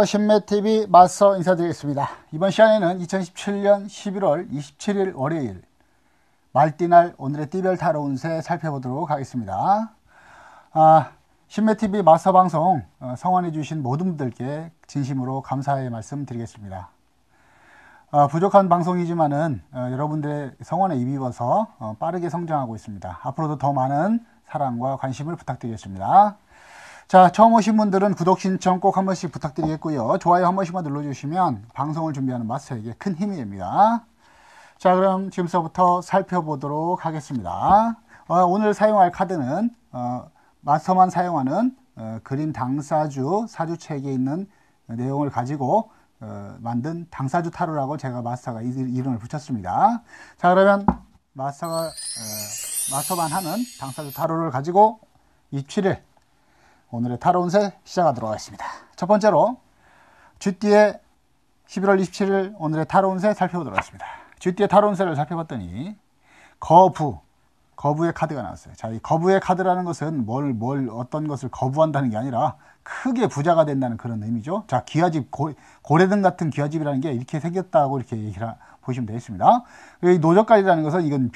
신매TV 맞서 인사드리겠습니다. 이번 시간에는 2017년 11월 27일 월요일 말띠날 오늘의 띠별 타로 운세 살펴보도록 하겠습니다. 신매TV 맞서 방송 성원해 주신 모든 분들께 진심으로 감사의 말씀 드리겠습니다. 부족한 방송이지만은 여러분들의 성원에 힘입어서 빠르게 성장하고 있습니다. 앞으로도 더 많은 사랑과 관심을 부탁드리겠습니다. 자, 처음 오신 분들은 구독 신청 꼭 한 번씩 부탁드리겠고요. 좋아요 한 번씩만 눌러주시면 방송을 준비하는 마스터에게 큰 힘이 됩니다. 자, 그럼 지금서부터 살펴보도록 하겠습니다. 오늘 사용할 카드는 마스터만 사용하는 그림 당사주 사주책에 있는 내용을 가지고 만든 당사주 타로라고 제가 마스터가 이름을 붙였습니다. 자, 그러면 마스터만 하는 당사주 타로를 가지고 27일 오늘의 타로 운세 시작하도록 하겠습니다. 첫 번째로 쥐띠의 11월 27일 오늘의 타로 운세 살펴보도록 하겠습니다. 쥐띠의 타로 운세를 살펴봤더니 거부의 카드가 나왔어요. 자, 이 거부의 카드라는 것은 어떤 것을 거부한다는 게 아니라 크게 부자가 된다는 그런 의미죠. 자, 귀하집, 고래등 같은 귀하집이라는 게 이렇게 생겼다고 이렇게 보시면 되겠습니다. 이 노젓갈이라는 것은 이건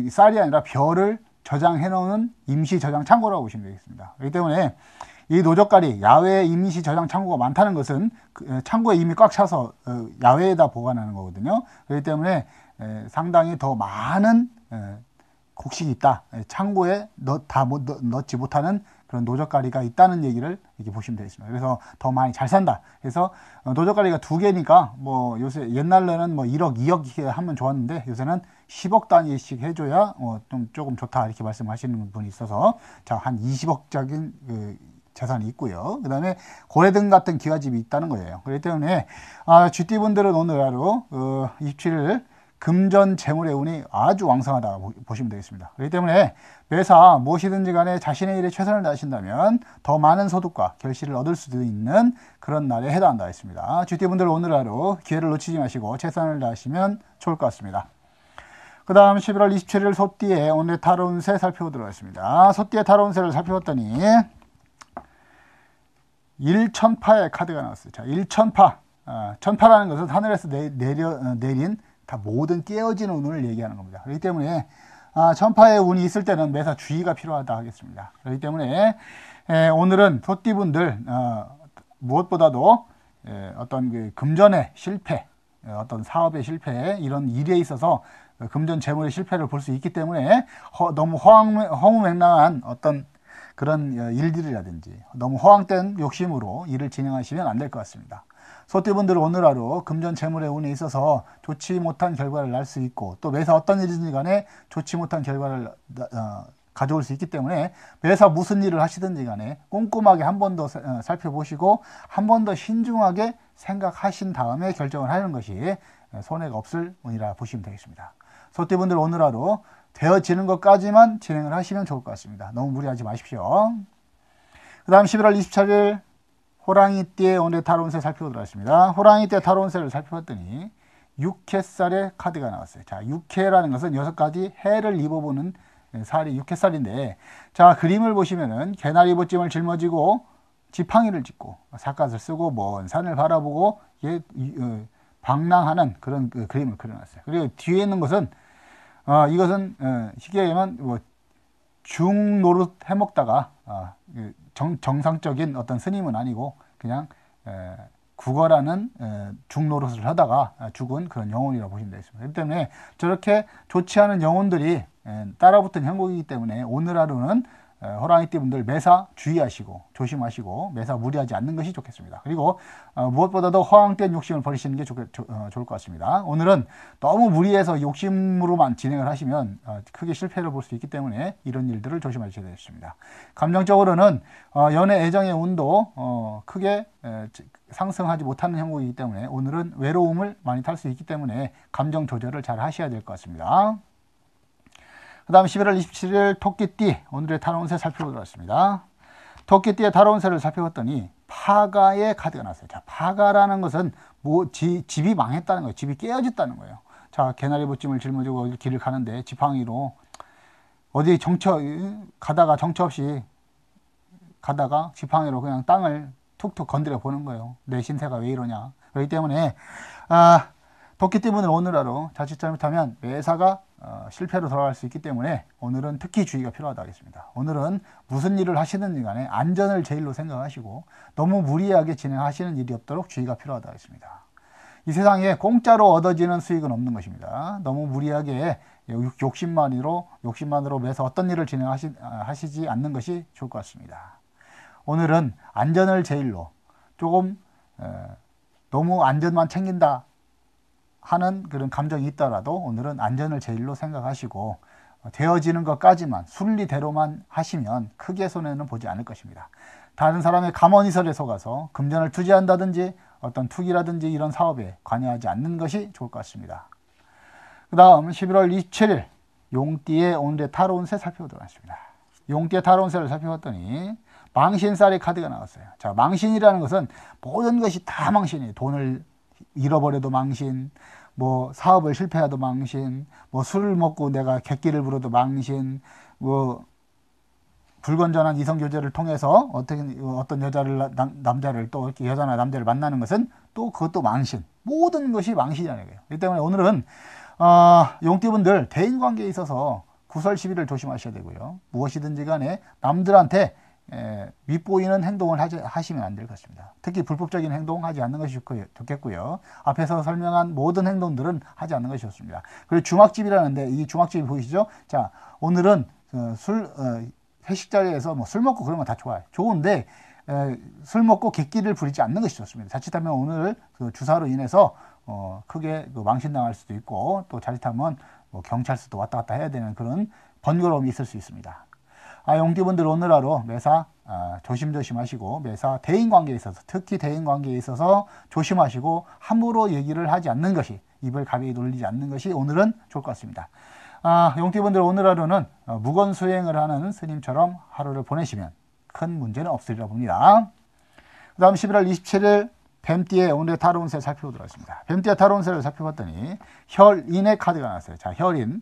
쌀이 아니라 별을 저장해 놓은 임시 저장 창고라고 보시면 되겠습니다. 그렇기 때문에 이 노젓갈이 야외에 임시 저장 창고가 많다는 것은 창고에 이미 꽉 차서 야외에다 보관하는 거거든요. 그렇기 때문에 상당히 더 많은 곡식이 있다. 창고에 넣지 못하는 그런 노젓가리가 있다는 얘기를 이렇게 보시면 되겠습니다. 그래서 더 많이 잘 산다. 그래서 노젓가리가 두 개니까 뭐 요새 옛날에는 뭐 1억, 2억 하면 좋았는데 요새는 10억 단위씩 해줘야 좀 조금 좋다 이렇게 말씀하시는 분이 있어서 자, 한 20억짜리 재산이 있고요. 그 다음에 고래등 같은 기와집이 있다는 거예요. 그렇기 때문에 쥐띠 분들은 오늘 하루 27일 금전 재물의 운이 아주 왕성하다 보시면 되겠습니다. 그렇기 때문에 매사 무엇이든지 간에 자신의 일에 최선을 다하신다면 더 많은 소득과 결실을 얻을 수도 있는 그런 날에 해당한다 했습니다. 쥐띠분들 오늘 하루 기회를 놓치지 마시고 최선을 다하시면 좋을 것 같습니다. 그 다음 11월 27일 소띠의 오늘의 타로 운세 살펴보도록 하겠습니다. 소띠의 타로 운세를 살펴봤더니 일천파의 카드가 나왔어요. 자, 일천파. 천파라는 것은 하늘에서 내린 다 모든 깨어지는 운을 얘기하는 겁니다. 그렇기 때문에 천파의 운이 있을 때는 매사 주의가 필요하다 하겠습니다. 그렇기 때문에 오늘은 소띠분들 무엇보다도 어떤 그 금전의 실패, 어떤 사업의 실패, 이런 일에 있어서 금전 재물의 실패를 볼 수 있기 때문에 너무 허무맹랑한 어떤 그런 일들이라든지 너무 허황된 욕심으로 일을 진행하시면 안 될 것 같습니다. 소띠분들은 오늘 하루 금전 재물의 운에 있어서 좋지 못한 결과를 날 수 있고 또 매사 어떤 일이든지 간에 좋지 못한 결과를 가져올 수 있기 때문에 매사 무슨 일을 하시든지 간에 꼼꼼하게 한 번 더 살펴보시고 한 번 더 신중하게 생각하신 다음에 결정을 하는 것이 손해가 없을 운이라 보시면 되겠습니다. 소띠분들 오늘 하루 되어지는 것까지만 진행을 하시면 좋을 것 같습니다. 너무 무리하지 마십시오. 그 다음 11월 24일 호랑이띠의 오늘의 타로 운세 살펴보도록 하겠습니다. 호랑이띠의 타로 운세를 살펴봤더니 육해살의 카드가 나왔어요. 자, 육해라는 것은 6가지 해를 입어보는 살이 육해살인데, 자, 그림을 보시면은 개나리 보찜을 짊어지고 지팡이를 짚고 삿갓을 쓰고 먼 산을 바라보고 방랑하는 그런 그림을 그려놨어요. 그리고 뒤에 있는 것은 이것은 쉽게 얘기하면 뭐 중노릇 해먹다가 정상적인 어떤 스님은 아니고 그냥 국어라는 중노릇을 하다가 죽은 그런 영혼이라고 보시면 되겠습니다. 그렇기 때문에 저렇게 좋지 않은 영혼들이 따라붙은 형국이기 때문에 오늘 하루는 호랑이띠 분들 매사 주의하시고 조심하시고 매사 무리하지 않는 것이 좋겠습니다. 그리고 무엇보다도 허황된 욕심을 버리시는 게 좋을 것 같습니다. 오늘은 너무 무리해서 욕심으로만 진행을 하시면 크게 실패를 볼 수 있기 때문에 이런 일들을 조심하셔야 되겠습니다. 감정적으로는 연애 애정의 운도 크게 상승하지 못하는 형국이기 때문에 오늘은 외로움을 많이 탈 수 있기 때문에 감정 조절을 잘 하셔야 될 것 같습니다. 그 다음 11월 27일 토끼띠 오늘의 타로 운세 살펴보도록 하겠습니다. 토끼띠의 타로 운세를 살펴봤더니 파가의 카드가 나왔어요. 자, 파가라는 것은 집이 망했다는 거예요. 집이 깨어졌다는 거예요. 자, 개나리 보찜을 짊어지고 길을 가는데 지팡이로 어디 가다가 정처 없이 가다가 지팡이로 그냥 땅을 툭툭 건드려 보는 거예요. 내 신세가 왜 이러냐. 그렇기 때문에 토끼띠분들 오늘 하루 자칫 잘못하면 매사가 실패로 돌아갈 수 있기 때문에 오늘은 특히 주의가 필요하다 하겠습니다. 오늘은 무슨 일을 하시든지 간에 안전을 제일로 생각하시고 너무 무리하게 진행하시는 일이 없도록 주의가 필요하다 하겠습니다. 이 세상에 공짜로 얻어지는 수익은 없는 것입니다. 너무 무리하게 욕심만으로 매서 어떤 일을 진행하시지 않는 것이 좋을 것 같습니다. 오늘은 안전을 제일로 조금 너무 안전만 챙긴다 하는 그런 감정이 있더라도 오늘은 안전을 제일로 생각하시고 되어지는 것까지만 순리대로만 하시면 크게 손해는 보지 않을 것입니다. 다른 사람의 감언이설에 속아서 금전을 투자한다든지 어떤 투기라든지 이런 사업에 관여하지 않는 것이 좋을 것 같습니다. 그 다음 11월 27일 용띠의 오늘의 타로 운세 살펴보도록 하겠습니다. 용띠의 타로 운세를 살펴봤더니 망신살이 카드가 나왔어요. 자, 망신이라는 것은 모든 것이 다 망신이에요. 돈을 잃어버려도 망신, 뭐 사업을 실패해도 망신, 뭐 술을 먹고 내가 객기를 부려도 망신, 뭐 불건전한 이성 교제를 통해서 어떤 여자를 남자를 또 이렇게 여자나 남자를 만나는 것은 또 그것도 망신. 모든 것이 망신이라는 거예요. 그렇기 때문에 오늘은 용띠분들 대인관계에 있어서 구설시비를 조심하셔야 되고요. 무엇이든지 간에 남들한테 윗보이는 행동을 하시면 안 될 것 같습니다. 특히 불법적인 행동 하지 않는 것이 좋겠고요. 앞에서 설명한 모든 행동들은 하지 않는 것이 좋습니다. 그리고 주막집이라는데 이 주막집이 보이시죠? 자, 오늘은 회식 자리에서 뭐 술 먹고 그런 건 다 좋아요. 좋은데 술 먹고 객기를 부리지 않는 것이 좋습니다. 자칫하면 오늘 그 주사로 인해서 크게 망신당할 수도 있고 또 자칫하면 뭐 경찰서도 왔다 갔다 해야 되는 그런 번거로움이 있을 수 있습니다. 용띠분들 오늘 하루 매사 조심조심 하시고 매사 대인관계에 있어서 특히 대인관계에 있어서 조심하시고 함부로 얘기를 하지 않는 것이 입을 가벼이 돌리지 않는 것이 오늘은 좋을 것 같습니다. 용띠분들 오늘 하루는 무건수행을 하는 스님처럼 하루를 보내시면 큰 문제는 없으리라 봅니다. 그 다음 11월 27일 뱀띠의 오늘의 타로 운세 살펴보도록 하겠습니다. 뱀띠의 타로 운세를 살펴봤더니 혈인의 카드가 나왔어요. 자, 혈인.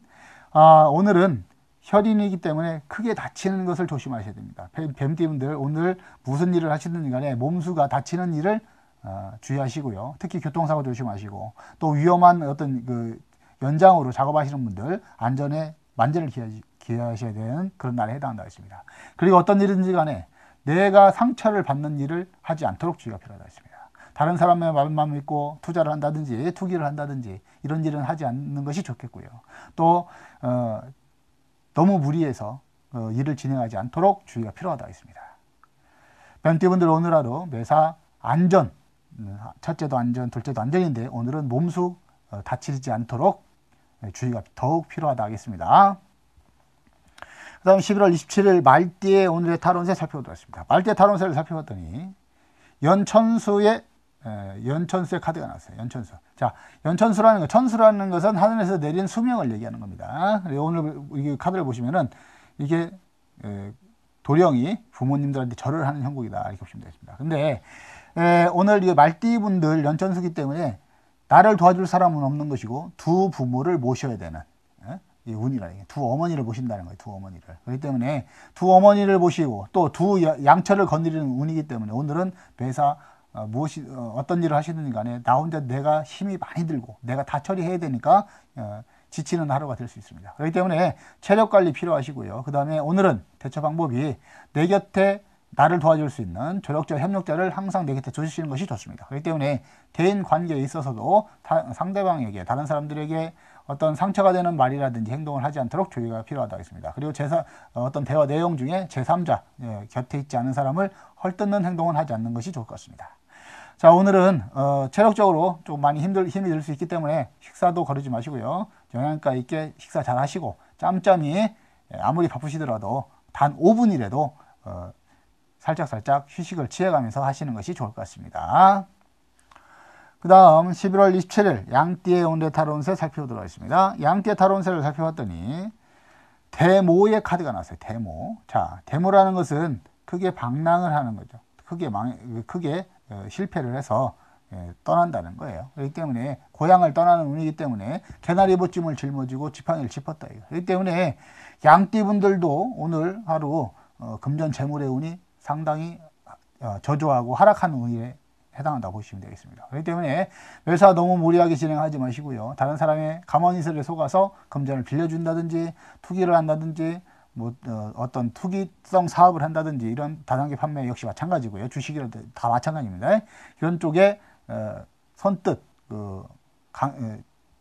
오늘은 혈인이기 때문에 크게 다치는 것을 조심하셔야 됩니다. 뱀띠분들 오늘 무슨 일을 하시든지 간에 몸수가 다치는 일을 주의하시고요. 특히 교통사고 조심하시고 또 위험한 어떤 그 연장으로 작업하시는 분들 안전에 만전을 기하셔야 되는 그런 날에 해당한다고 했습니다. 그리고 어떤 일이든지 간에 내가 상처를 받는 일을 하지 않도록 주의가 필요하다고 했습니다. 다른 사람의 말만 믿고 투자를 한다든지 투기를 한다든지 이런 일은 하지 않는 것이 좋겠고요. 또 너무 무리해서 일을 진행하지 않도록 주의가 필요하다고 했습니다. 뱀띠분들 오늘 하루 매사 안전, 첫째도 안전, 둘째도 안전인데 오늘은 몸수 다치지 않도록 주의가 더욱 필요하다 하겠습니다. 그 다음 11월 27일 말띠의 오늘의 타로운세 살펴보도록 하겠습니다. 말띠의 타로운세를 살펴봤더니 연천수의 카드가 나왔어요. 연천수. 자, 연천수라는 것, 천수라는 것은 하늘에서 내린 수명을 얘기하는 겁니다. 오늘 이 카드를 보시면은 이게 도령이 부모님들한테 절을 하는 형국이다 이렇게 보시면 되겠습니다. 근데 오늘 이 말띠분들 연천수기 때문에 나를 도와줄 사람은 없는 것이고 두 부모를 모셔야 되는 이 운이라는 게 두 어머니를 모신다는 거예요. 두 어머니를. 그렇기 때문에 두 어머니를 모시고 또 두 양처를 건드리는 운이기 때문에 오늘은 매사 어떤 일을 하시든지 간에 나 혼자 내가 힘이 많이 들고 내가 다 처리해야 되니까 지치는 하루가 될 수 있습니다. 그렇기 때문에 체력 관리 필요하시고요. 그 다음에 오늘은 대처 방법이 내 곁에 나를 도와줄 수 있는 조력자, 협력자를 항상 내 곁에 두시는 것이 좋습니다. 그렇기 때문에 대인 관계에 있어서도 상대방에게 다른 사람들에게 어떤 상처가 되는 말이라든지 행동을 하지 않도록 주의가 필요하다고 했습니다. 그리고 어떤 대화 내용 중에 제3자 곁에 있지 않은 사람을 헐뜯는 행동은 하지 않는 것이 좋을 것 같습니다. 자, 오늘은 체력적으로 좀 많이 힘이 들 수 있기 때문에 식사도 거르지 마시고요. 영양가 있게 식사 잘 하시고 짬짬이 아무리 바쁘시더라도 단 5분이라도 살짝 휴식을 취해가면서 하시는 것이 좋을 것 같습니다. 그 다음 11월 27일 양띠의 오늘의 타로운세 살펴보도록 하겠습니다. 양띠의 타로운세를 살펴봤더니 대모의 카드가 나왔어요. 대모. 자, 대모라는 것은 크게 방랑을 하는 거죠. 크게 실패를 해서 떠난다는 거예요. 그렇기 때문에 고향을 떠나는 운이기 때문에 개나리 보찜을 짊어지고 지팡이를 짚었다. 그렇기 때문에 양띠분들도 오늘 하루 금전 재물의 운이 상당히 저조하고 하락한 운에 해당한다고 보시면 되겠습니다. 그렇기 때문에 매사 너무 무리하게 진행하지 마시고요. 다른 사람의 가만히설에 속아서 금전을 빌려준다든지 투기를 한다든지 뭐 어떤 투기성 사업을 한다든지 이런 다단계 판매 역시 마찬가지고요. 주식이라도 다 마찬가지입니다. 이런 쪽에 선뜻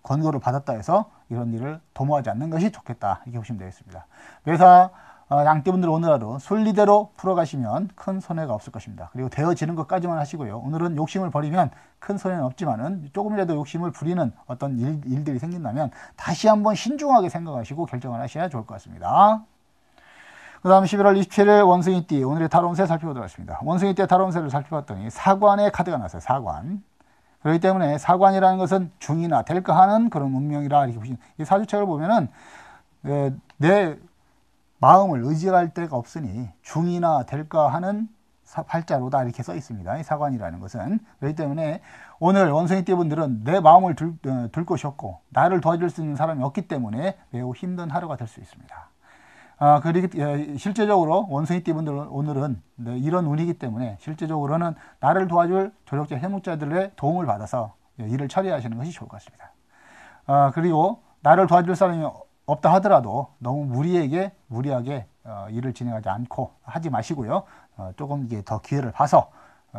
권고를 받았다 해서 이런 일을 도모하지 않는 것이 좋겠다 이렇게 보시면 되겠습니다. 매사 양띠분들 오늘 하루 순리대로 풀어가시면 큰 손해가 없을 것입니다. 그리고 되어지는 것까지만 하시고요. 오늘은 욕심을 버리면 큰 손해는 없지만은 조금이라도 욕심을 부리는 어떤 일들이 생긴다면 다시 한번 신중하게 생각하시고 결정을 하셔야 좋을 것 같습니다. 그 다음 11월 27일 원숭이띠 오늘의 타로운세 살펴보도록 하겠습니다. 원숭이띠의 타로운세를 살펴봤더니 사관의 카드가 나왔어요. 사관. 그렇기 때문에 사관이라는 것은 중이나 될까 하는 그런 운명이라 이렇게 보시면 이 사주책을 보면은 내 마음을 의지할 데가 없으니 중이나 될까 하는 팔자로다 이렇게 써 있습니다. 이 사관이라는 것은. 그렇기 때문에 오늘 원숭이띠 분들은 내 마음을 둘 곳이 없고 나를 도와줄 수 있는 사람이 없기 때문에 매우 힘든 하루가 될 수 있습니다. 실제적으로 원숭이띠 분들은 오늘은 이런 운이기 때문에 실제적으로는 나를 도와줄 조력자 해묵자들의 도움을 받아서 일을 처리하시는 것이 좋을 것 같습니다. 그리고 나를 도와줄 사람이 없다 하더라도 너무 무리하게 일을 진행하지 않고 하지 마시고요. 조금 이게 더 기회를 봐서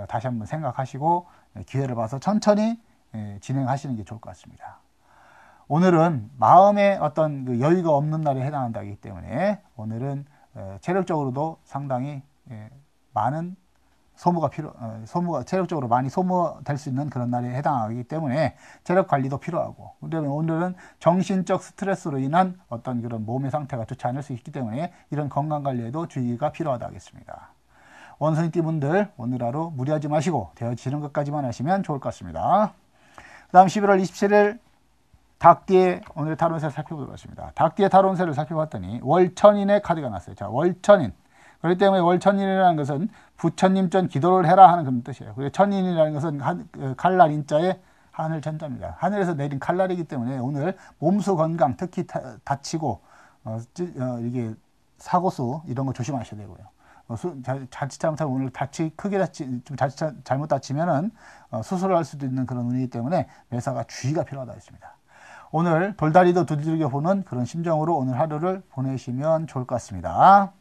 다시 한번 생각하시고 기회를 봐서 천천히 진행하시는 게 좋을 것 같습니다. 오늘은 마음에 어떤 그 여유가 없는 날에 해당한다기 때문에 오늘은 체력적으로도 상당히 많은 체력적으로 많이 소모될 수 있는 그런 날에 해당하기 때문에 체력 관리도 필요하고, 그다음에 오늘은 정신적 스트레스로 인한 어떤 그런 몸의 상태가 좋지 않을 수 있기 때문에 이런 건강 관리에도 주의가 필요하다 하겠습니다. 원숭이띠 분들 오늘 하루 무리하지 마시고 되어지는 것까지만 하시면 좋을 것 같습니다. 그 다음 11월 27일 닭띠의 오늘의 타로운세를 살펴보도록 하겠습니다. 닭띠의 타로운세를 살펴봤더니 월천인의 카드가 났어요. 자, 월천인. 그렇기 때문에 월천인이라는 것은 부처님 전 기도를 해라 하는 그런 뜻이에요. 그리고 천인이라는 것은 칼날 인자에 하늘 천자입니다. 하늘에서 내린 칼날이기 때문에 오늘 몸수 건강, 특히 다치고 이게 사고수 이런 거 조심하셔야 되고요. 자칫 잘못하면 오늘 자칫 잘못 다치면은 수술을 할 수도 있는 그런 운이기 때문에 매사가 주의가 필요하다 했습니다. 오늘 돌다리도 두들겨 보는 그런 심정으로 오늘 하루를 보내시면 좋을 것 같습니다.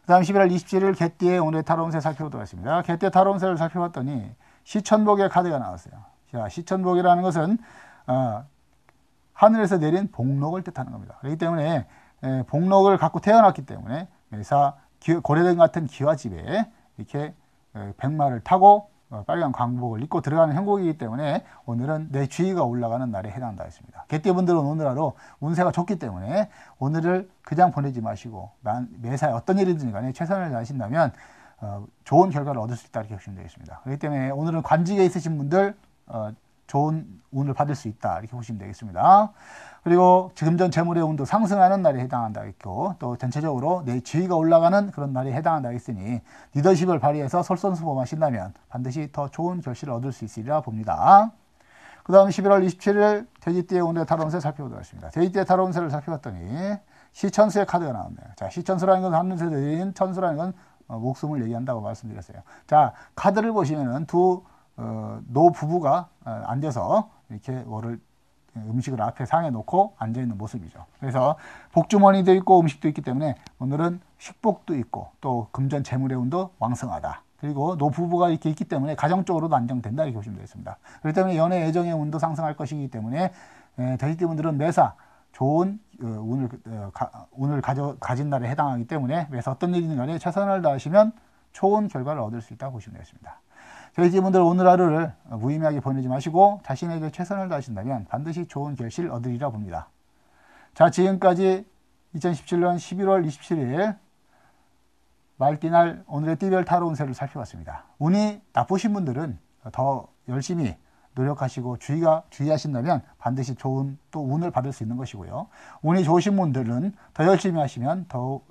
그 다음 11월 27일 개띠의 오늘의 타로운세 살펴보도록 하겠습니다. 개띠의 타로운세를 살펴봤더니 시천복의 카드가 나왔어요. 자, 시천복이라는 것은 하늘에서 내린 복록을 뜻하는 겁니다. 그렇기 때문에 복록을 갖고 태어났기 때문에 매사 고래등 같은 기와집에 이렇게 백마를 타고 빨간 광복을 입고 들어가는 형국이기 때문에 오늘은 내 주의가 올라가는 날에 해당한다 했습니다. 개띠분들은 오늘 하루 운세가 좋기 때문에 오늘을 그냥 보내지 마시고 매사에 어떤 일이든 간에 최선을 다하신다면 좋은 결과를 얻을 수 있다 이렇게 보시면 되겠습니다. 그렇기 때문에 오늘은 관직에 있으신 분들 좋은 운을 받을 수 있다 이렇게 보시면 되겠습니다. 그리고 금전 재물의 운도 상승하는 날에 해당한다 했고, 또 전체적으로 내 지위가 올라가는 그런 날에 해당한다 했으니 리더십을 발휘해서 솔선수범하신다면 반드시 더 좋은 결실을 얻을 수 있으리라 봅니다. 그 다음 11월 27일 돼지띠의 오늘의 타로운세 살펴보도록 하겠습니다. 돼지띠의 타로운세를 살펴봤더니 시천수의 카드가 나왔네요. 자, 시천수라는 건 하늘에서 내린 천수라는 건 목숨을 얘기한다고 말씀드렸어요. 자, 카드를 보시면은 두 노부부가 앉아서 이렇게 음식을 앞에 상에 놓고 앉아있는 모습이죠. 그래서 복주머니도 있고 음식도 있기 때문에 오늘은 식복도 있고 또 금전 재물의 운도 왕성하다. 그리고 노부부가 이렇게 있기 때문에 가정적으로도 안정된다 이렇게 보시면 되겠습니다. 그렇기 때문에 연애 애정의 운도 상승할 것이기 때문에 돼지띠분들은 매사 좋은 운을 가진 날에 해당하기 때문에 매사 어떤 일이든 간에 최선을 다하시면 좋은 결과를 얻을 수 있다고 보시면 되겠습니다. 돼지분들 오늘 하루를 무의미하게 보내지 마시고 자신에게 최선을 다하신다면 반드시 좋은 결실 얻으리라 봅니다. 자, 지금까지 2017년 11월 27일 말띠날 오늘의 띠별 타로 운세를 살펴봤습니다. 운이 나쁘신 분들은 더 열심히 노력하시고 주의하신다면 반드시 좋은 또 운을 받을 수 있는 것이고요. 운이 좋으신 분들은 더 열심히 하시면 더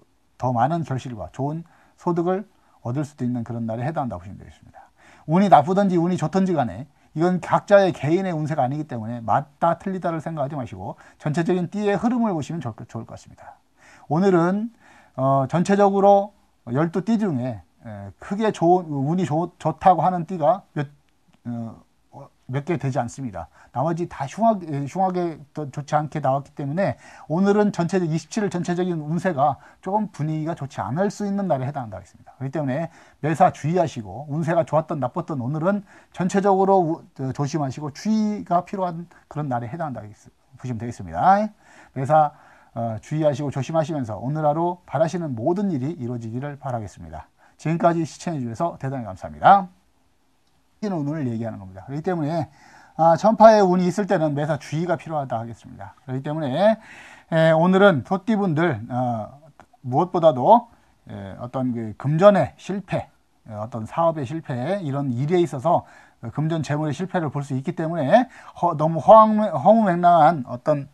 많은 결실과 좋은 소득을 얻을 수도 있는 그런 날에 해당한다고 보시면 되겠습니다. 운이 나쁘든지 운이 좋든지 간에 이건 각자의 개인의 운세가 아니기 때문에 맞다 틀리다를 생각하지 마시고 전체적인 띠의 흐름을 보시면 좋을 것 같습니다. 오늘은 전체적으로 12띠 중에 크게 운이 좋다고 하는 띠가 몇 개 되지 않습니다. 나머지 다 흉하게 좋지 않게 나왔기 때문에 오늘은 27일 전체적인 운세가 조금 분위기가 좋지 않을 수 있는 날에 해당한다 하겠습니다. 그렇기 때문에 매사 주의하시고, 운세가 좋았던 나빴던 오늘은 전체적으로 조심하시고 주의가 필요한 그런 날에 해당한다 보시면 되겠습니다. 매사 주의하시고 조심하시면서 오늘 하루 바라시는 모든 일이 이루어지기를 바라겠습니다. 지금까지 시청해 주셔서 대단히 감사합니다. 운을 얘기하는 겁니다. 그렇기 때문에 전파의 운이 있을 때는 매사 주의가 필요하다 하겠습니다. 그렇기 때문에 오늘은 토띠분들 무엇보다도 어떤 그 금전의 실패, 어떤 사업의 실패, 이런 일에 있어서 금전 재물의 실패를 볼 수 있기 때문에 너무 허무맹랑한 어떤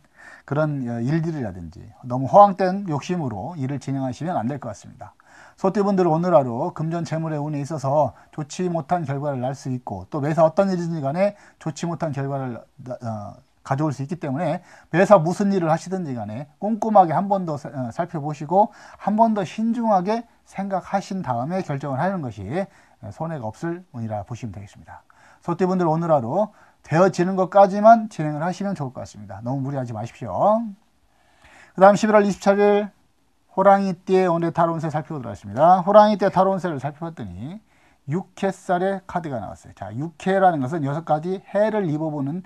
그런 일들이라든지 너무 허황된 욕심으로 일을 진행하시면 안 될 것 같습니다. 소띠분들은 오늘 하루 금전 재물의 운에 있어서 좋지 못한 결과를 날 수 있고, 또 매사 어떤 일이든지 간에 좋지 못한 결과를 가져올 수 있기 때문에 매사 무슨 일을 하시든지 간에 꼼꼼하게 한 번 더 살펴보시고 한 번 더 신중하게 생각하신 다음에 결정을 하는 것이 손해가 없을 운이라 보시면 되겠습니다. 소띠분들 오늘 하루 되어지는 것까지만 진행을 하시면 좋을 것 같습니다. 너무 무리하지 마십시오. 그 다음 11월 24일 호랑이띠의 오늘의 타로 운세 살펴보도록 하겠습니다. 호랑이띠의 타로 운세를 살펴봤더니 6해살의 카드가 나왔어요. 자, 6해라는 것은 6가지 해를 입어보는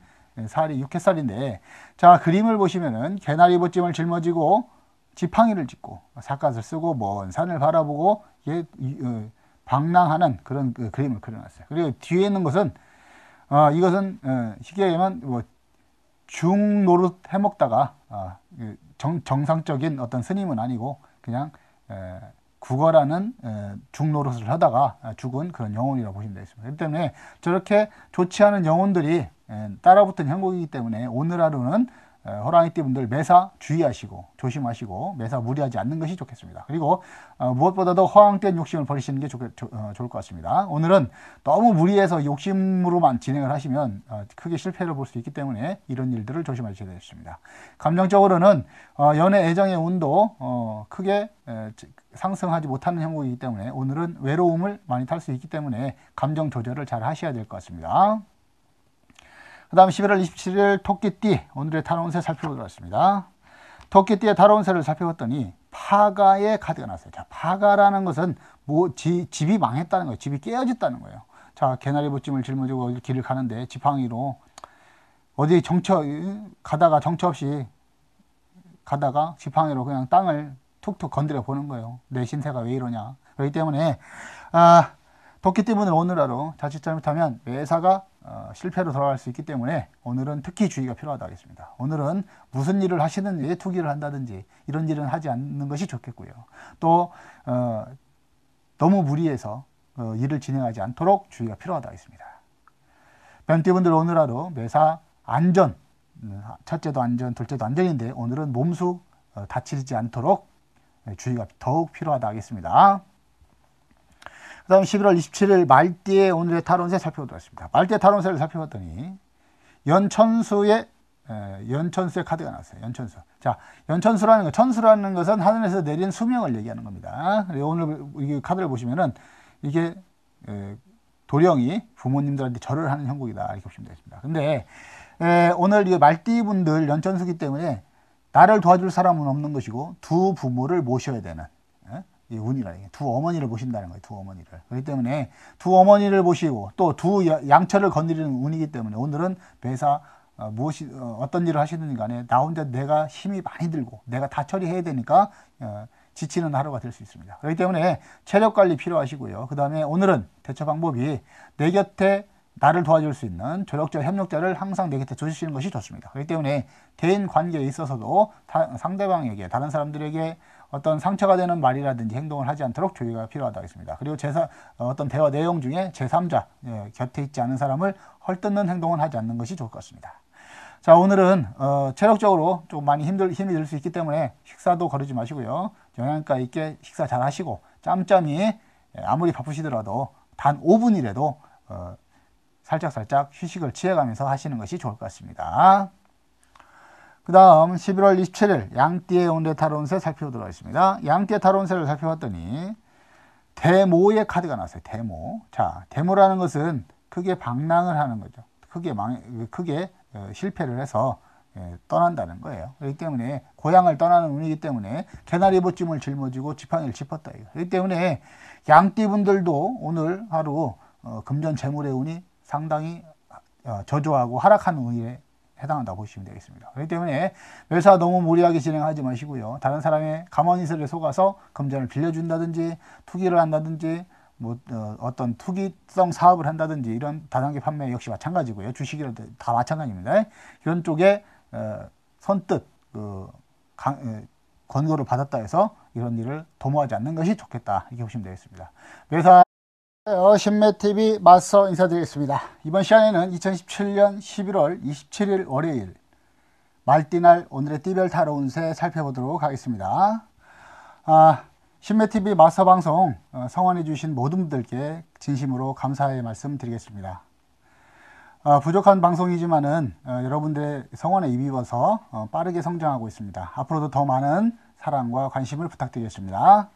살이 6해살인데, 자, 그림을 보시면은 개나리 보찜을 짊어지고 지팡이를 짚고 삿갓을 쓰고 먼 산을 바라보고 방랑하는 그런 그림을 그려놨어요. 그리고 뒤에 있는 것은 이것은 쉽게 얘기하면 뭐 중노릇 해먹다가 정상적인 어떤 스님은 아니고 그냥 국어라는 중노릇을 하다가 죽은 그런 영혼이라고 보시면 되겠습니다. 그렇기 때문에 저렇게 좋지 않은 영혼들이 따라붙은 형국이기 때문에 오늘 하루는 호랑이띠 분들 매사 주의하시고 조심하시고 매사 무리하지 않는 것이 좋겠습니다. 그리고 무엇보다도 허황된 욕심을 버리시는 게 좋을 것 같습니다. 오늘은 너무 무리해서 욕심으로만 진행을 하시면 크게 실패를 볼 수 있기 때문에 이런 일들을 조심하셔야 되겠습니다. 감정적으로는 연애 애정의 운도 크게 상승하지 못하는 형국이기 때문에 오늘은 외로움을 많이 탈 수 있기 때문에 감정 조절을 잘 하셔야 될 것 같습니다. 그 다음 11월 27일 토끼띠 오늘의 타로 운세 살펴보도록 하겠습니다. 토끼띠의 타로 운세를 살펴봤더니 파가의 카드가 나왔어요. 자, 파가라는 것은 집이 망했다는 거예요. 집이 깨어졌다는 거예요. 자, 개나리 보찜을 짊어지고 길을 가는데 지팡이로 어디 가다가 정처 없이 가다가 지팡이로 그냥 땅을 툭툭 건드려 보는 거예요. 내 신세가 왜 이러냐. 그렇기 때문에 토끼띠 분은 오늘 하루 자칫 잘못하면 매사가 실패로 돌아갈 수 있기 때문에 오늘은 특히 주의가 필요하다 하겠습니다. 오늘은 무슨 일을 하시든지 투기를 한다든지 이런 일은 하지 않는 것이 좋겠고요. 또 너무 무리해서 일을 진행하지 않도록 주의가 필요하다 하겠습니다. 뱀띠분들 오늘 하루 매사 안전, 첫째도 안전, 둘째도 안전인데 오늘은 몸수 다치지 않도록 주의가 더욱 필요하다 하겠습니다. 그 다음 11월 27일 말띠의 오늘의 타로 운세 살펴보도록 하겠습니다. 말띠의 타로 운세를 살펴봤더니 연천수의 카드가 나왔어요. 연천수. 자, 천수라는 것은 하늘에서 내린 수명을 얘기하는 겁니다. 오늘 이 카드를 보시면은 이게 도령이 부모님들한테 절을 하는 형국이다 이렇게 보시면 되겠습니다. 근데 오늘 이 말띠 분들 연천수기 때문에 나를 도와줄 사람은 없는 것이고 두 부모를 모셔야 되는 이 운이라는 게 두 어머니를 모신다는 거예요. 두 어머니를. 그렇기 때문에 두 어머니를 모시고 또 두 양처를 건드리는 운이기 때문에 오늘은 매사 어떤 일을 하시든지 간에 나 혼자 내가 힘이 많이 들고 내가 다 처리해야 되니까 지치는 하루가 될 수 있습니다. 그렇기 때문에 체력 관리 필요하시고요. 그 다음에 오늘은 대처 방법이 내 곁에 나를 도와줄 수 있는 조력자, 협력자를 항상 내 곁에 두시는 것이 좋습니다. 그렇기 때문에 대인 관계에 있어서도 상대방에게, 다른 사람들에게 어떤 상처가 되는 말이라든지 행동을 하지 않도록 주의가 필요하다 하겠습니다. 그리고 어떤 대화 내용 중에 제3자, 곁에 있지 않은 사람을 헐뜯는 행동은 하지 않는 것이 좋을 것 같습니다. 자, 오늘은 체력적으로 좀 많이 힘이 들 수 있기 때문에 식사도 거르지 마시고요. 영양가 있게 식사 잘 하시고 짬짬이 아무리 바쁘시더라도 단 5분이라도 살짝 휴식을 취해가면서 하시는 것이 좋을 것 같습니다. 그 다음 11월 27일 양띠의 오늘의 타로 운세 살펴보도록 하겠습니다. 양띠의 타로 운세를 살펴봤더니 대모의 카드가 나왔어요. 대모. 자, 대모라는 것은 크게 방랑을 하는 거죠. 크게 실패를 해서 떠난다는 거예요. 그렇기 때문에 고향을 떠나는 운이기 때문에 개나리 보찜을 짊어지고 지팡이를 짚었다. 그렇기 때문에 양띠분들도 오늘 하루 금전 재물의 운이 상당히 저조하고 하락한 운에 해당한다고 보시면 되겠습니다. 그렇기 때문에 매사 너무 무리하게 진행하지 마시고요. 다른 사람의 가만히설에 속아서 금전을 빌려준다든지 투기를 한다든지 어떤 투기성 사업을 한다든지 이런 다단계 판매 역시 마찬가지고요. 주식이라도 다 마찬가지입니다. 이런 쪽에 선뜻 권고를 받았다 해서 이런 일을 도모하지 않는 것이 좋겠다. 이렇게 보시면 되겠습니다. 매사 신매TV 마스터 인사드리겠습니다. 이번 시간에는 2017년 11월 27일 월요일 말띠날 오늘의 띠별 타로 운세 살펴보도록 하겠습니다. 신매TV 마스터 방송 성원해 주신 모든 분들께 진심으로 감사의 말씀 드리겠습니다. 부족한 방송이지만은 여러분들의 성원에 힘입어서 빠르게 성장하고 있습니다. 앞으로도 더 많은 사랑과 관심을 부탁드리겠습니다.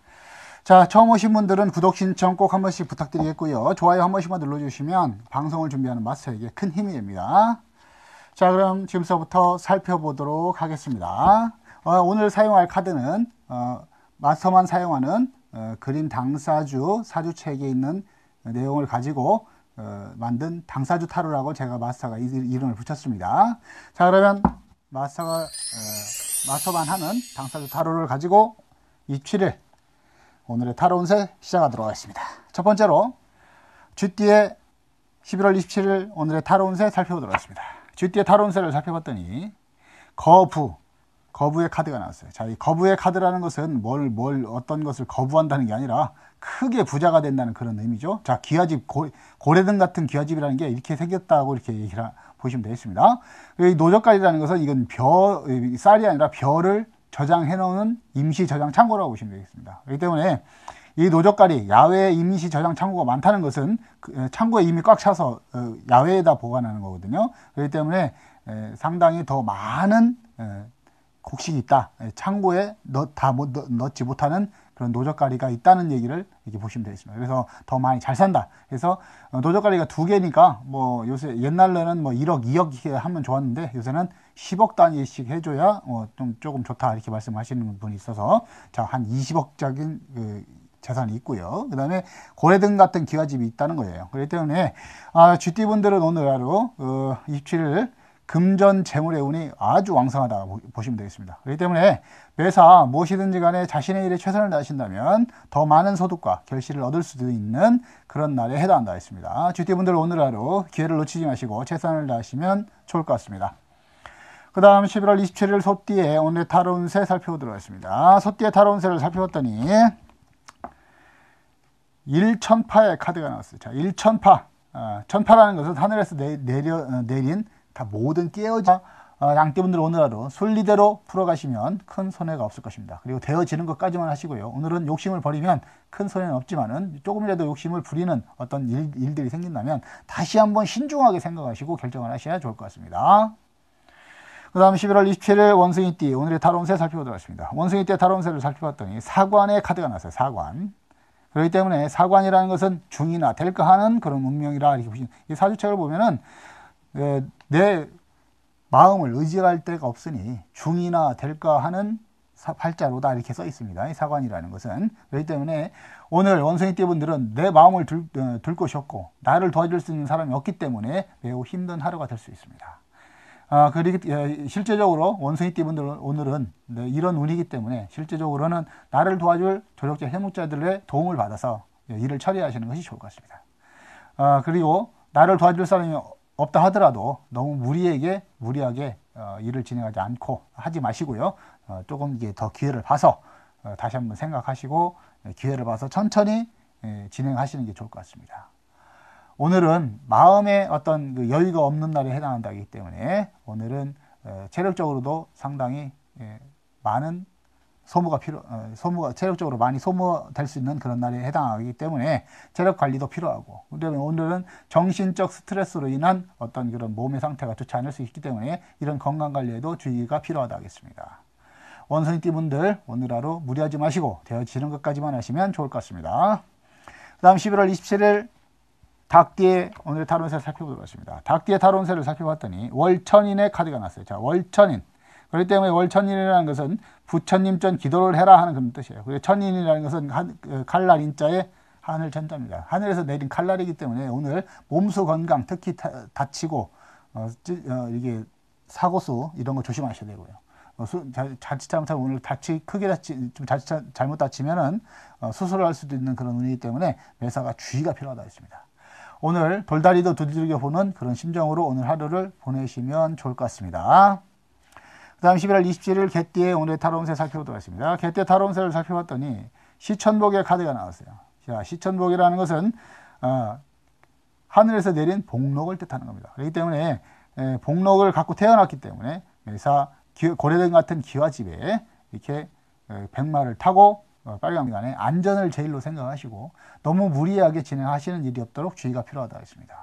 자, 처음 오신 분들은 구독 신청 꼭 한 번씩 부탁드리겠고요. 좋아요 한 번씩만 눌러주시면 방송을 준비하는 마스터에게 큰 힘이 됩니다. 자, 그럼 지금서부터 살펴보도록 하겠습니다. 오늘 사용할 카드는 마스터만 사용하는 그림 당사주 사주책에 있는 내용을 가지고 만든 당사주 타로라고 제가 마스터가 이름을 붙였습니다. 자, 그러면 마스터만 하는 당사주 타로를 가지고 27일 오늘의 타로 운세 시작하도록 하겠습니다. 첫 번째로 쥐띠의 11월 27일 오늘의 타로 운세 살펴보도록 하겠습니다. 쥐띠의 타로 운세를 살펴봤더니 거부의 카드가 나왔어요. 자, 이 거부의 카드라는 것은 어떤 것을 거부한다는 게 아니라 크게 부자가 된다는 그런 의미죠. 자, 귀하집, 고래등 같은 귀하집이라는 게 이렇게 생겼다고 이렇게 보시면 되겠습니다. 이 노젓갈이라는 것은 이건 쌀이 아니라 별을 저장해 놓은 임시 저장 창고라고 보시면 되겠습니다. 그렇기 때문에 이 노젓갈이 야외에 임시 저장 창고가 많다는 것은 창고에 이미 꽉 차서 야외에다 보관하는 거거든요. 그렇기 때문에 상당히 더 많은 곡식이 있다. 창고에 넣지 못하는 그런 노젓가리가 있다는 얘기를 이렇게 보시면 되겠습니다. 그래서 더 많이 잘 산다. 그래서 노젓가리가 2개니까 요새 옛날에는 1억, 2억 하면 좋았는데 요새는 10억 단위씩 해줘야 조금 좋다 이렇게 말씀하시는 분이 있어서 자, 한 20억짜리 재산이 있고요. 그 다음에 고래등 같은 기와집이 있다는 거예요. 그렇기 때문에 쥐띠분들은 오늘 하루 27일 금전 재물의 운이 아주 왕성하다 보시면 되겠습니다. 그렇기 때문에 매사 무엇이든지 간에 자신의 일에 최선을 다하신다면 더 많은 소득과 결실을 얻을 수도 있는 그런 날에 해당한다 했습니다. 쥐띠분들 오늘 하루 기회를 놓치지 마시고 최선을 다하시면 좋을 것 같습니다. 그 다음 11월 27일 소띠의 오늘의 타로 운세 살펴보도록 하겠습니다. 소띠의 타로 운세를 살펴봤더니 일천파의 카드가 나왔어요. 자, 일천파. 천파라는 것은 하늘에서 내린 다 모든 깨어진 양띠분들 오늘 하루 순리대로 풀어가시면 큰 손해가 없을 것입니다. 그리고 되어지는 것까지만 하시고요. 오늘은 욕심을 버리면 큰 손해는 없지만은 조금이라도 욕심을 부리는 어떤 일들이 생긴다면 다시 한번 신중하게 생각하시고 결정을 하셔야 좋을 것 같습니다. 그 다음 11월 27일 원숭이띠 오늘의 타로 운세 살펴보도록 하겠습니다. 원숭이띠의 타로 운세를 살펴봤더니 사관의 카드가 나왔어요. 사관. 그렇기 때문에 사관이라는 것은 중이나 될까 하는 그런 운명이라 이렇게 보시면 이 사주책을 보면은 내 마음을 의지할 데가 없으니 중이나 될까 하는 팔자로다 이렇게 써 있습니다. 이 사관이라는 것은. 그렇기 때문에 오늘 원숭이띠 분들은 내 마음을 둘 곳이 없고 나를 도와줄 수 있는 사람이 없기 때문에 매우 힘든 하루가 될 수 있습니다. 실제적으로 원숭이띠 분들은 오늘은 이런 운이기 때문에 실제적으로는 나를 도와줄 조력자 해묵자들의 도움을 받아서 일을 처리하시는 것이 좋을 것 같습니다. 그리고 나를 도와줄 사람이 없다 하더라도 너무 무리하게 일을 진행하지 않고 하지 마시고요. 조금 이게 더 기회를 봐서 다시 한번 생각하시고 기회를 봐서 천천히 진행하시는 게 좋을 것 같습니다. 오늘은 마음에 어떤 여유가 없는 날에 해당한다기 때문에 오늘은 체력적으로도 상당히 많은 체력적으로 많이 소모될 수 있는 그런 날에 해당하기 때문에 체력 관리도 필요하고, 그다음에 오늘은 정신적 스트레스로 인한 어떤 그런 몸의 상태가 좋지 않을 수 있기 때문에 이런 건강 관리에도 주의가 필요하다 하겠습니다. 원숭이띠 분들 오늘 하루 무리하지 마시고 되어지는 것까지만 하시면 좋을 것 같습니다. 다음 11월 27일 닭띠의 오늘의 타로운세를 살펴보도록 하겠습니다. 닭띠의 타로운세를 살펴봤더니 월천인의 카드가 났어요. 자, 월천인. 그렇기 때문에 월천인이라는 것은 부처님 전 기도를 해라 하는 그런 뜻이에요. 그리고 천인이라는 것은 칼날 인자에 하늘 천자입니다. 하늘에서 내린 칼날이기 때문에 오늘 몸수 건강, 특히 다치고 이게 사고수 이런 거 조심하셔야 되고요. 자칫 잘못하면 오늘 자칫 잘못 다치면은 수술을 할 수도 있는 그런 운이기 때문에 매사가 주의가 필요하다 했습니다. 오늘 돌다리도 두들겨 보는 그런 심정으로 오늘 하루를 보내시면 좋을 것 같습니다. 그 다음 11월 27일 개띠의 오늘의 타로운세 살펴보도록 하겠습니다. 개띠의 타로운세를 살펴봤더니 시천복의 카드가 나왔어요. 자, 시천복이라는 것은 하늘에서 내린 복록을 뜻하는 겁니다. 그렇기 때문에 복록을 갖고 태어났기 때문에 매사 고래등 같은 기와집에 이렇게 백마를 타고 빨간간에 안전을 제일로 생각하시고 너무 무리하게 진행하시는 일이 없도록 주의가 필요하다 했습니다.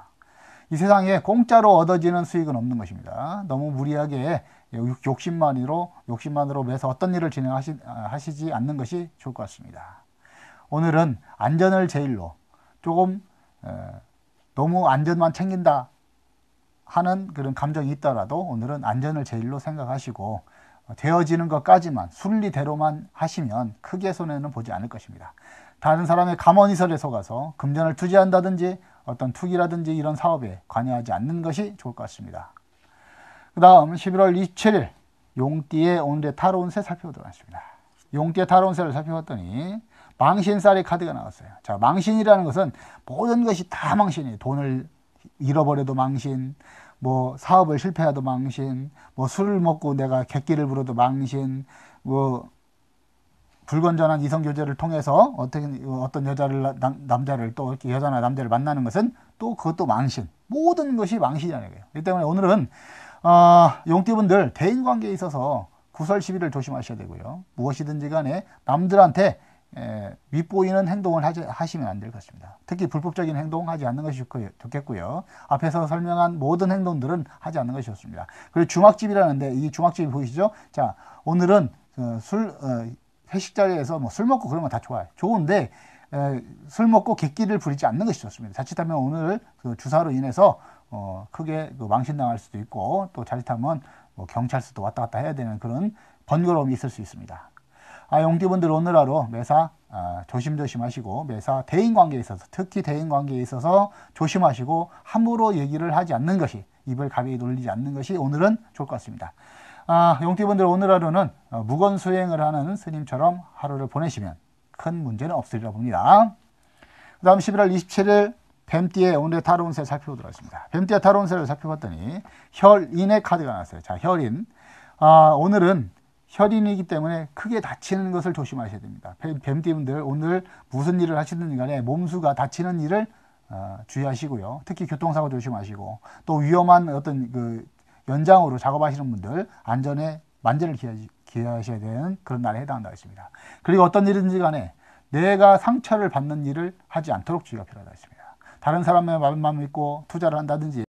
이 세상에 공짜로 얻어지는 수익은 없는 것입니다. 너무 무리하게 욕심만으로 매서 어떤 일을 진행하시지 않는 것이 좋을 것 같습니다. 오늘은 안전을 제일로 조금 너무 안전만 챙긴다 하는 그런 감정이 있더라도 오늘은 안전을 제일로 생각하시고 되어지는 것까지만 순리대로만 하시면 크게 손해는 보지 않을 것입니다. 다른 사람의 감언이설에 속아서 금전을 투자한다든지 어떤 투기라든지 이런 사업에 관여하지 않는 것이 좋을 것 같습니다. 그 다음 11월 27일 용띠의 오늘의 타로운세 살펴보도록 하겠습니다. 용띠의 타로운세를 살펴봤더니 망신살의 카드가 나왔어요. 자, 망신이라는 것은 모든 것이 다 망신이에요. 돈을 잃어버려도 망신, 뭐 사업을 실패해도 망신, 뭐 술을 먹고 내가 객기를 부려도 망신, 뭐 불건전한 이성 교제를 통해서 어떤 여자를 남자를 또 이렇게 여자나 남자를 만나는 것은 또 그것도 망신. 모든 것이 망신이라는 거예요. 그렇기 때문에 오늘은 용띠분들 대인관계에 있어서 구설시비를 조심하셔야 되고요. 무엇이든지 간에 남들한테 밉보이는 행동을 하시면 안 될 것 같습니다. 특히 불법적인 행동 하지 않는 것이 좋겠고요. 앞에서 설명한 모든 행동들은 하지 않는 것이 좋습니다. 그리고 중학집이라는데 이 중학집이 보이시죠? 자, 오늘은 회식 자리에서 뭐 술 먹고 그런 건 다 좋아요. 좋은데 술 먹고 객기를 부리지 않는 것이 좋습니다. 자칫하면 오늘 그 주사로 인해서 크게 망신당할 수도 있고 또 자칫하면 뭐 경찰서도 왔다 갔다 해야 되는 그런 번거로움이 있을 수 있습니다. 용띠분들 오늘 하루 매사 조심조심 하시고 매사 대인관계에 있어서 특히 대인관계에 있어서 조심하시고 함부로 얘기를 하지 않는 것이 입을 가벼이 돌리지 않는 것이 오늘은 좋을 것 같습니다. 용띠분들 오늘 하루는 무건수행을 하는 스님처럼 하루를 보내시면 큰 문제는 없으리라 봅니다. 그 다음 11월 27일 뱀띠의 오늘의 타로운세 살펴보도록 하겠습니다. 뱀띠의 타로운세를 살펴봤더니 혈인의 카드가 나왔어요. 자, 혈인. 오늘은 혈인이기 때문에 크게 다치는 것을 조심하셔야 됩니다. 뱀띠분들 오늘 무슨 일을 하시든 간에 몸수가 다치는 일을 주의하시고요. 특히 교통사고 조심하시고 또 위험한 어떤 그 연장으로 작업하시는 분들 안전에 만전을 기하셔야 되는 그런 날에 해당한다고 했습니다. 그리고 어떤 일이든지 간에 내가 상처를 받는 일을 하지 않도록 주의가 필요하다고 했습니다. 다른 사람의 말만 믿고 투자를 한다든지